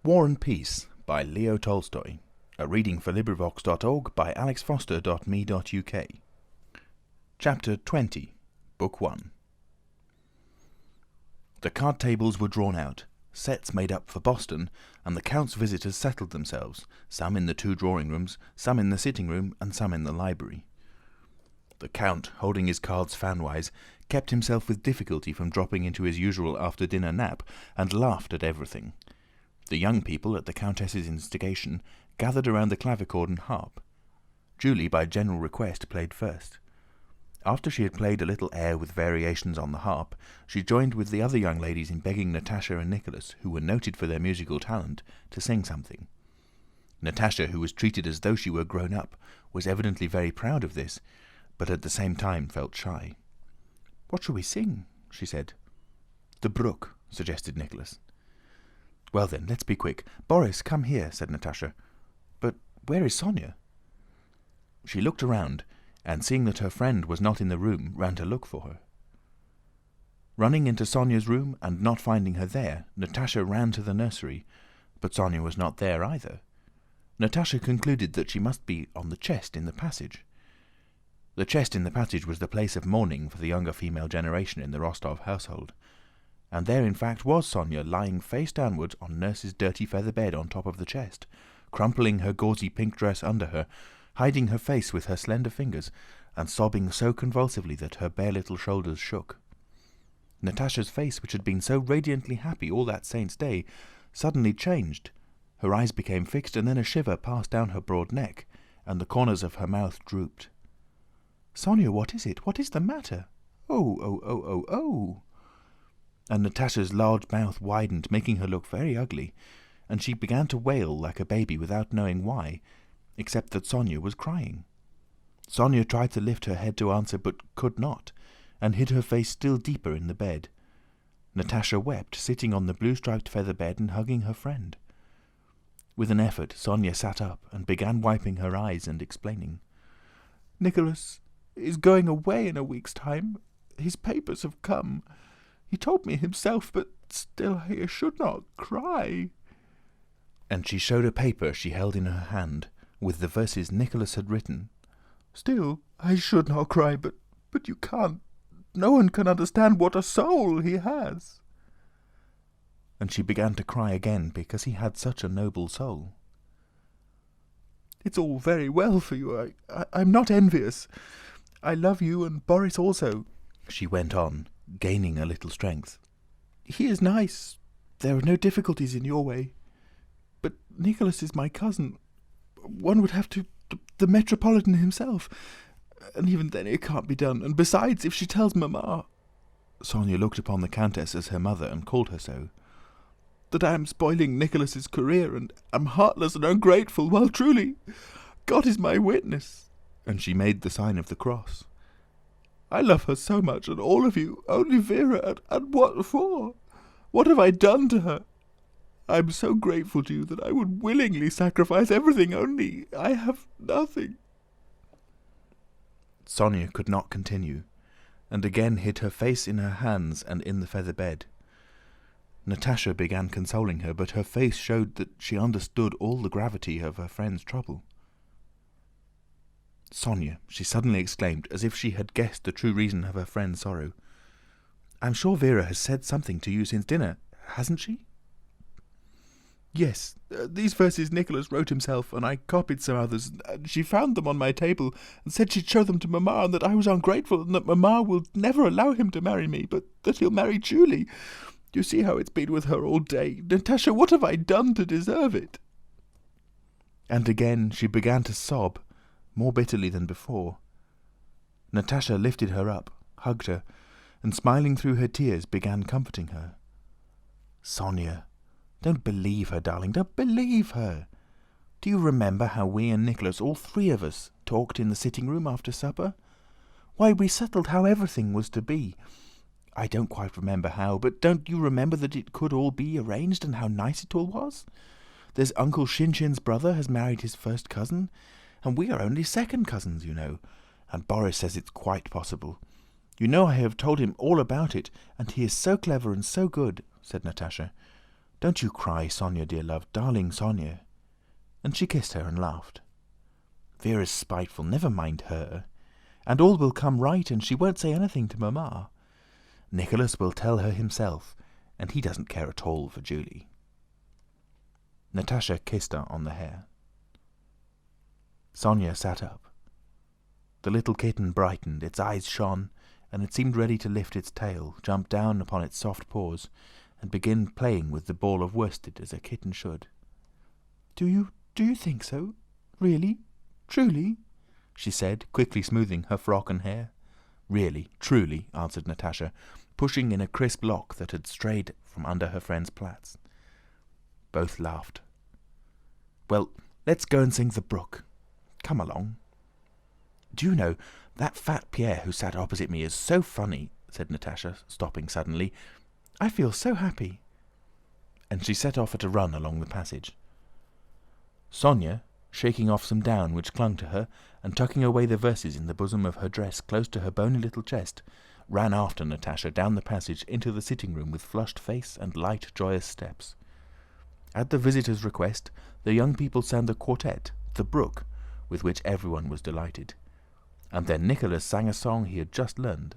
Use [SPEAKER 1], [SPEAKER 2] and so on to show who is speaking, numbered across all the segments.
[SPEAKER 1] War and Peace by Leo Tolstoy. A reading for LibriVox.org by alexfoster.me.uk. Chapter 20, Book 1. The card tables were drawn out, sets made up for Boston, and the Count's visitors settled themselves, some in the two drawing-rooms, some in the sitting-room, and some in the library. The Count, holding his cards fanwise, kept himself with difficulty from dropping into his usual after-dinner nap, and laughed at everything. The young people, at the Countess's instigation, gathered around the clavichord and harp. Julie, by general request, played first. After she had played a little air with variations on the harp, she joined with the other young ladies in begging Natásha and Nicholas, who were noted for their musical talent, to sing something. Natásha, who was treated as though she were grown up, was evidently very proud of this, but at the same time felt shy. "What shall we sing?" she said. "The Brook," suggested Nicholas. "Well then, let's be quick. Boris, come here," said Natásha. "But where is Sónya?" She looked around, and seeing that her friend was not in the room, ran to look for her. Running into Sónya's room and not finding her there, Natásha ran to the nursery, but Sónya was not there either. Natásha concluded that she must be on the chest in the passage. The chest in the passage was the place of mourning for the younger female generation in the Rostov household. And there, in fact, was Sónya lying face downwards on Nurse's dirty feather bed on top of the chest, crumpling her gauzy pink dress under her, hiding her face with her slender fingers, and sobbing so convulsively that her bare little shoulders shook. Natásha's face, which had been so radiantly happy all that saint's day, suddenly changed. Her eyes became fixed, and then a shiver passed down her broad neck, and the corners of her mouth drooped. "Sónya, what is it? What is the matter? Oh, oh, oh, oh, oh!" And Natásha's large mouth widened, making her look very ugly, and she began to wail like a baby without knowing why, except that Sónya was crying. Sónya tried to lift her head to answer, but could not, and hid her face still deeper in the bed. Natásha wept, sitting on the blue-striped feather bed and hugging her friend. With an effort, Sónya sat up and began wiping her eyes and explaining. "Nicholas is going away in a week's time. His papers have come. He told me himself, but still I should not cry." And she showed a paper she held in her hand, with the verses Nicholas had written. "Still I should not cry, but you can't. No one can understand what a soul he has." And she began to cry again, because he had such a noble soul. "It's all very well for you. I'm not envious. I love you and Boris also," she went on, gaining a little strength. "He is nice. There are no difficulties in your way. But Nicholas is my cousin. One would have to... the Metropolitan himself. And even then it can't be done. And besides, if she tells Mamma..." Sónya looked upon the Countess as her mother and called her so. "That I am spoiling Nicholas's career and am heartless and ungrateful, well, truly, God is my witness." And she made the sign of the cross. "I love her so much, and all of you, only Vera, and what for? What have I done to her? I am so grateful to you that I would willingly sacrifice everything, only I have nothing." Sónya could not continue, and again hid her face in her hands and in the feather bed. Natásha began consoling her, but her face showed that she understood all the gravity of her friend's trouble. "Sónya," she suddenly exclaimed, as if she had guessed the true reason of her friend's sorrow, "I'm sure Vera has said something to you since dinner, hasn't she?" "Yes, these verses Nicholas wrote himself, and I copied some others. She found them on my table, and said she'd show them to Mamma, and that I was ungrateful, and that Mamma will never allow him to marry me, but that he'll marry Julie. You see how it's been with her all day. Natásha, what have I done to deserve it?" And again she began to sob, more bitterly than before. Natásha lifted her up, hugged her, and smiling through her tears, began comforting her. "Sónya, don't believe her, darling, don't believe her. Do you remember how we and Nicholas, all three of us, talked in the sitting-room after supper? Why, we settled how everything was to be. I don't quite remember how, but don't you remember that it could all be arranged, and how nice it all was? There's Uncle Shinshin's brother has married his first cousin, and we are only second cousins, you know, and Boris says it's quite possible. You know I have told him all about it, and he is so clever and so good," said Natásha. "Don't you cry, Sónya, dear love, darling Sónya." And she kissed her and laughed. "Véra's spiteful, never mind her. And all will come right, and she won't say anything to Mamma. Nicholas will tell her himself, and he doesn't care at all for Julie." Natásha kissed her on the hair. Sónya sat up. The little kitten brightened, its eyes shone, and it seemed ready to lift its tail, jump down upon its soft paws, and begin playing with the ball of worsted as a kitten should. Do you think so? Really? Truly?" she said, quickly smoothing her frock and hair. "Really, truly," answered Natásha, pushing in a crisp lock that had strayed from under her friend's plaits. Both laughed. "Well, let's go and sing the brook. Come along." "Do you know, that fat Pierre who sat opposite me is so funny," said Natásha, stopping suddenly. "I feel so happy." And she set off at a run along the passage. Sónya, shaking off some down which clung to her, and tucking away the verses in the bosom of her dress close to her bony little chest, ran after Natásha down the passage into the sitting room with flushed face and light, joyous steps. At the visitor's request, the young people sang the quartet, The Brook, with which everyone was delighted. And then Nicholas sang a song he had just learned.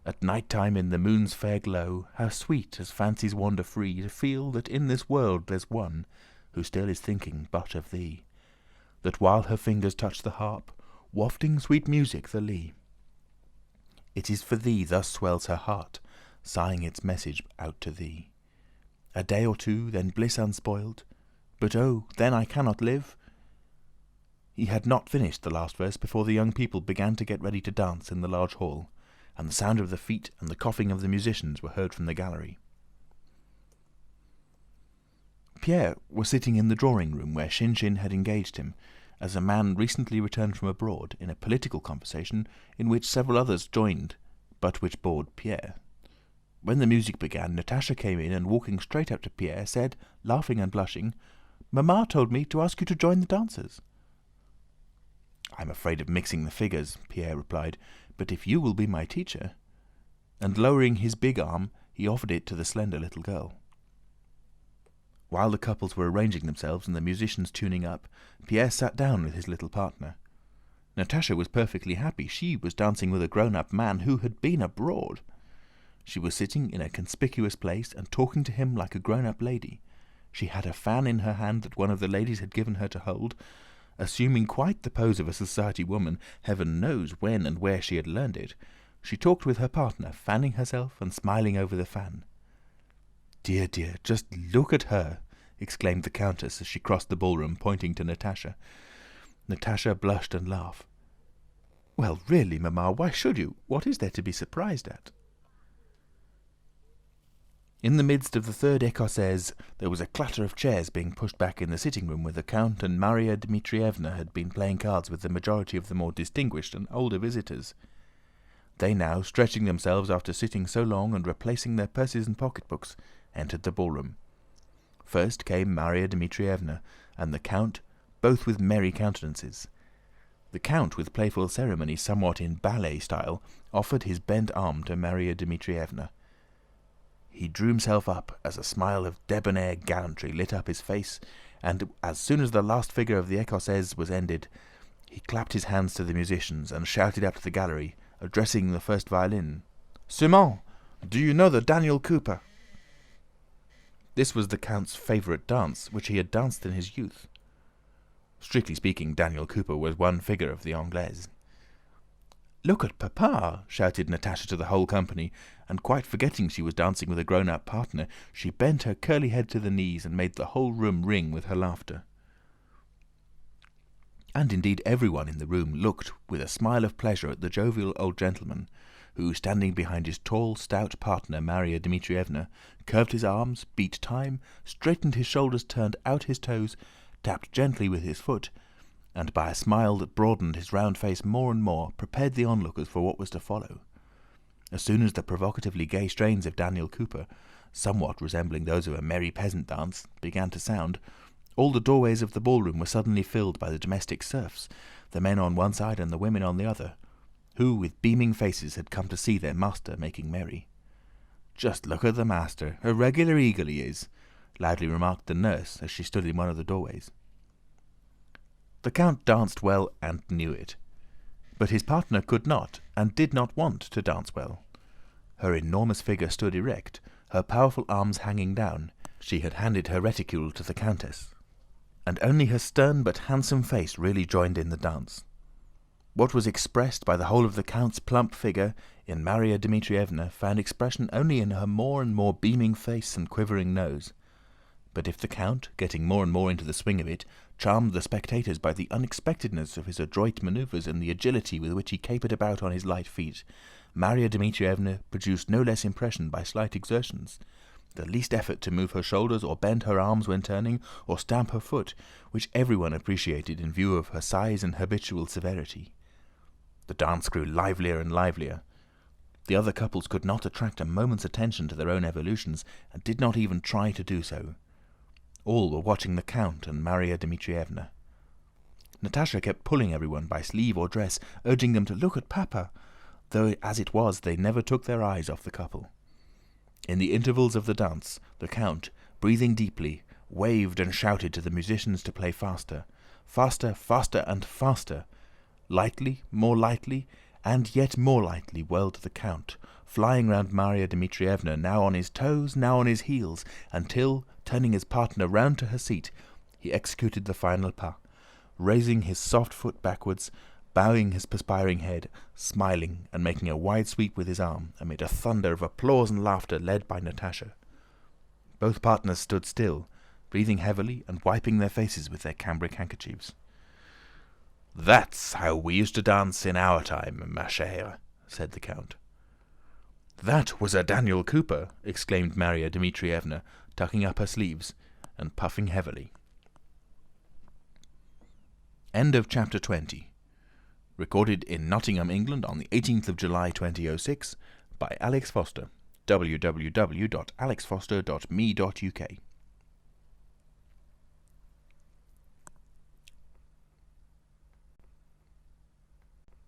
[SPEAKER 1] "At night time in the moon's fair glow, how sweet, as fancies wander free, to feel that in this world there's one who still is thinking but of thee, that while her fingers touch the harp, wafting sweet music the lea, it is for thee thus swells her heart, sighing its message out to thee. A day or two, then bliss unspoiled, but oh, then I cannot live." He had not finished the last verse before the young people began to get ready to dance in the large hall, and the sound of the feet and the coughing of the musicians were heard from the gallery. Pierre was sitting in the drawing-room where Shinshín had engaged him, as a man recently returned from abroad, in a political conversation in which several others joined, but which bored Pierre. When the music began, Natásha came in and, walking straight up to Pierre, said, laughing and blushing, "Mamma told me to ask you to join the dancers." "I'm afraid of mixing the figures," Pierre replied, "but if you will be my teacher..." And lowering his big arm, he offered it to the slender little girl. While the couples were arranging themselves and the musicians tuning up, Pierre sat down with his little partner. Natásha was perfectly happy. She was dancing with a grown-up man who had been abroad. She was sitting in a conspicuous place and talking to him like a grown-up lady. She had a fan in her hand that one of the ladies had given her to hold. Assuming quite the pose of a society woman, heaven knows when and where she had learned it, she talked with her partner, fanning herself and smiling over the fan. "Dear, dear, just look at her!" exclaimed the countess as she crossed the ballroom, pointing to Natásha. Natásha blushed and laughed. "Well, really, Mamma, why should you? What is there to be surprised at?" In the midst of the third écossaise there was a clatter of chairs being pushed back in the sitting-room where the Count and Márya Dmítrievna had been playing cards with the majority of the more distinguished and older visitors. They now, stretching themselves after sitting so long and replacing their purses and pocketbooks, entered the ballroom. First came Márya Dmítrievna and the Count, both with merry countenances. The Count, with playful ceremony somewhat in ballet style, offered his bent arm to Márya Dmítrievna. He drew himself up as a smile of debonair gallantry lit up his face, and as soon as the last figure of the écossaise was ended, he clapped his hands to the musicians and shouted up to the gallery, addressing the first violin, "Simon, do you know the Daniel Cooper?" This was the Count's favorite dance, which he had danced in his youth. Strictly speaking, Daniel Cooper was one figure of the Anglaise. "Look at Papa!" shouted Natásha to the whole company, and quite forgetting she was dancing with a grown-up partner, she bent her curly head to the knees and made the whole room ring with her laughter. And indeed everyone in the room looked with a smile of pleasure at the jovial old gentleman, who, standing behind his tall, stout partner, Márya Dmítrievna, curved his arms, beat time, straightened his shoulders, turned out his toes, tapped gently with his foot, and by a smile that broadened his round face more and more, prepared the onlookers for what was to follow. As soon as the provocatively gay strains of Daniel Cooper, somewhat resembling those of a merry peasant dance, began to sound, all the doorways of the ballroom were suddenly filled by the domestic serfs, the men on one side and the women on the other, who with beaming faces had come to see their master making merry. "Just look at the master, a regular eagle he is! loudly remarked the nurse as she stood in one of the doorways. The Count danced well and knew it. But his partner could not and did not want to dance well. Her enormous figure stood erect, her powerful arms hanging down. She had handed her reticule to the Countess, and only her stern but handsome face really joined in the dance. What was expressed by the whole of the Count's plump figure in Márya Dmítrievna found expression only in her more and more beaming face and quivering nose. But if the Count, getting more and more into the swing of it, charmed the spectators by the unexpectedness of his adroit maneuvers and the agility with which he capered about on his light feet, Márya Dmítrievna produced no less impression by slight exertions, the least effort to move her shoulders or bend her arms when turning, or stamp her foot, which everyone appreciated in view of her size and habitual severity. The dance grew livelier and livelier. The other couples could not attract a moment's attention to their own evolutions, and did not even try to do so. All were watching the Count and Márya Dmítrievna. Natásha kept pulling everyone by sleeve or dress, urging them to look at Papa, though as it was they never took their eyes off the couple. In the intervals of the dance, the Count, breathing deeply, waved and shouted to the musicians to play faster, faster, faster, and faster. Lightly, and yet more lightly whirled the Count, flying round Márya Dmítrievna, now on his toes, now on his heels, until, turning his partner round to her seat, he executed the final pas, raising his soft foot backwards, bowing his perspiring head, smiling and making a wide sweep with his arm, amid a thunder of applause and laughter led by Natásha. Both partners stood still, breathing heavily and wiping their faces with their cambric handkerchiefs. "That's how we used to dance in our time, ma chère," said the Count. "That was a Daniel Cooper!" exclaimed Márya Dmítrievna, tucking up her sleeves and puffing heavily. End of chapter 20. Recorded in Nottingham, England on the 18th of July 2006 by Alex Foster. www.alexfoster.me.uk